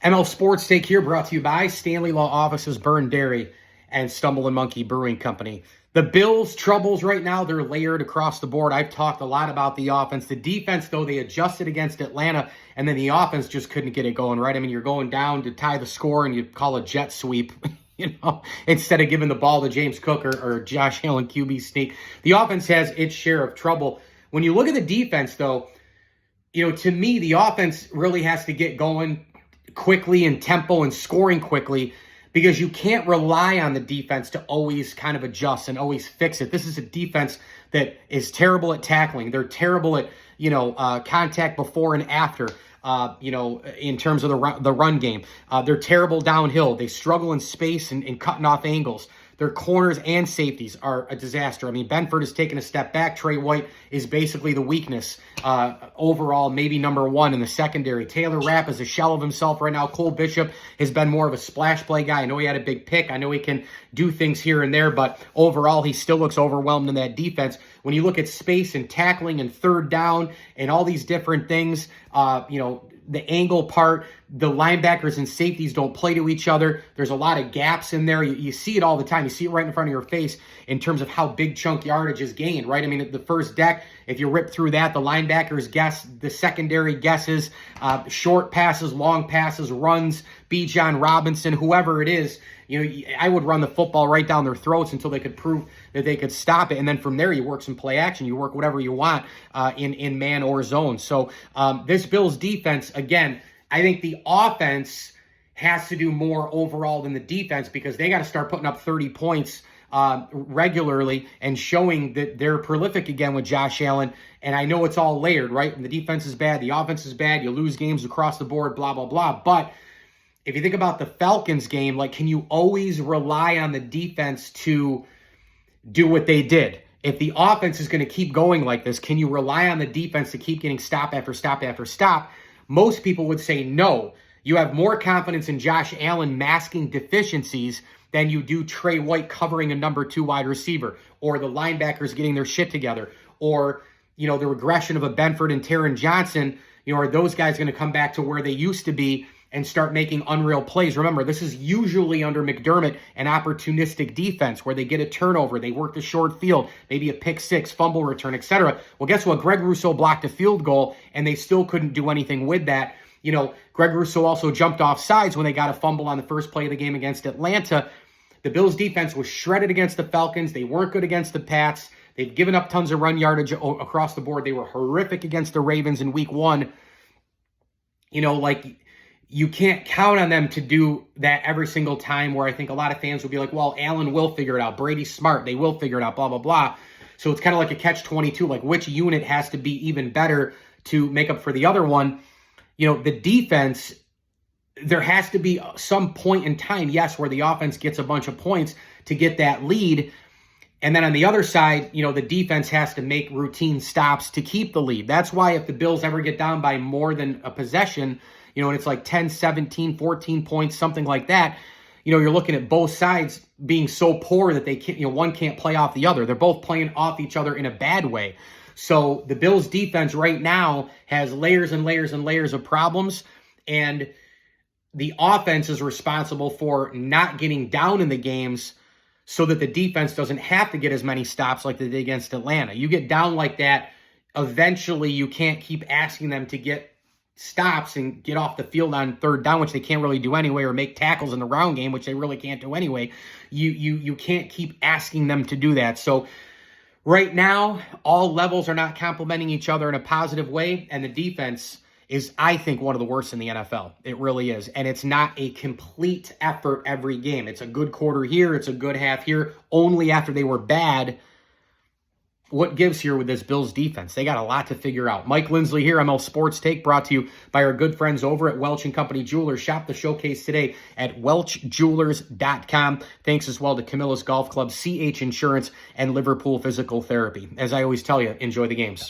ML Sports Take here, brought to you by Stanley Law Offices, Burn Dairy, and Stumble and Monkey Brewing Company. The Bills' troubles right now, they're layered across the board. I've talked a lot about the offense. The defense, though, they adjusted against Atlanta, and then the offense just couldn't get it going, right? I mean, you're going down to tie the score, and you call a jet sweep, instead of giving the ball to James Cook or Josh Allen QB sneak. The offense has its share of trouble. When you look at the defense, though, to me, the offense really has to get going quickly and tempo and scoring quickly, because you can't rely on the defense to always kind of adjust and always fix it. This is a defense that is terrible at tackling. They're terrible at, contact before and after, in terms of the run game. They're terrible downhill. They struggle in space and cutting off angles. Their corners and safeties are a disaster. I mean, Benford has taken a step back. Trey White is basically the weakness. Overall, maybe number one in the secondary. Taylor Rapp is a shell of himself right now. Cole Bishop has been more of a splash play guy. I know he had a big pick. I know he can do things here and there, but overall, he still looks overwhelmed in that defense. When you look at space and tackling and third down and all these different things, the angle part, the linebackers and safeties don't play to each other. There's a lot of gaps in there. You see it all the time. You see it right in front of your face in terms of how big chunk yardage is gained, right? I mean, at the first deck, if you rip through that, the linebackers guess, the secondary guesses, short passes, long passes, runs, Bijan Robinson, whoever it is. I would run the football right down their throats until they could prove that they could stop it. And then from there, you work some play action. You work whatever you want in man or zone. So this Bills defense, again, I think the offense has to do more overall than the defense, because they got to start putting up 30 points regularly and showing that they're prolific again with Josh Allen. And I know it's all layered, right? And the defense is bad. The offense is bad. You lose games across the board, blah, blah, blah. But if you think about the Falcons game, can you always rely on the defense to do what they did? If the offense is going to keep going like this, can you rely on the defense to keep getting stop after stop after stop? Most people would say no. You have more confidence in Josh Allen masking deficiencies than you do Trey White covering a number 2 wide receiver, or the linebackers getting their shit together, or, the regression of a Benford and Taron Johnson. Are those guys going to come back to where they used to be and start making unreal plays? Remember, this is usually under McDermott an opportunistic defense where they get a turnover, they work the short field, maybe a pick six, fumble return, etc. Well, guess what? Greg Rousseau blocked a field goal, and they still couldn't do anything with that. Greg Rousseau also jumped off sides when they got a fumble on the first play of the game against Atlanta. The Bills' defense was shredded against the Falcons. They weren't good against the Pats. They've given up tons of run yardage across the board. They were horrific against the Ravens in week 1. You can't count on them to do that every single time, where I think a lot of fans will be like, well, Allen will figure it out. Brady's smart. They will figure it out, blah, blah, blah. So it's kind of like a catch-22, which unit has to be even better to make up for the other one. The defense, there has to be some point in time, yes, where the offense gets a bunch of points to get that lead. And then on the other side, the defense has to make routine stops to keep the lead. That's why if the Bills ever get down by more than a possession, and it's 10, 17, 14 points, something like that, you're looking at both sides being so poor that they can't, one can't play off the other. They're both playing off each other in a bad way. So the Bills defense right now has layers and layers and layers of problems, and the offense is responsible for not getting down in the games so that the defense doesn't have to get as many stops like they did against Atlanta. You get down like that, eventually you can't keep asking them to get stops and get off the field on third down, which they can't really do anyway, or make tackles in the round game, which they really can't do anyway. You can't keep asking them to do that. So right now, all levels are not complementing each other in a positive way, and the defense is, I think, one of the worst in the NFL. It really is. And it's not a complete effort every game. It's a good quarter here, it's a good half here, only after they were bad. What gives here with this Bills defense? They got a lot to figure out. Mike Lindsley here, ML Sports Take, brought to you by our good friends over at Welch & Company Jewelers. Shop the showcase today at welchjewelers.com. Thanks as well to Camillus Golf Club, CH Insurance, and Liverpool Physical Therapy. As I always tell you, enjoy the games.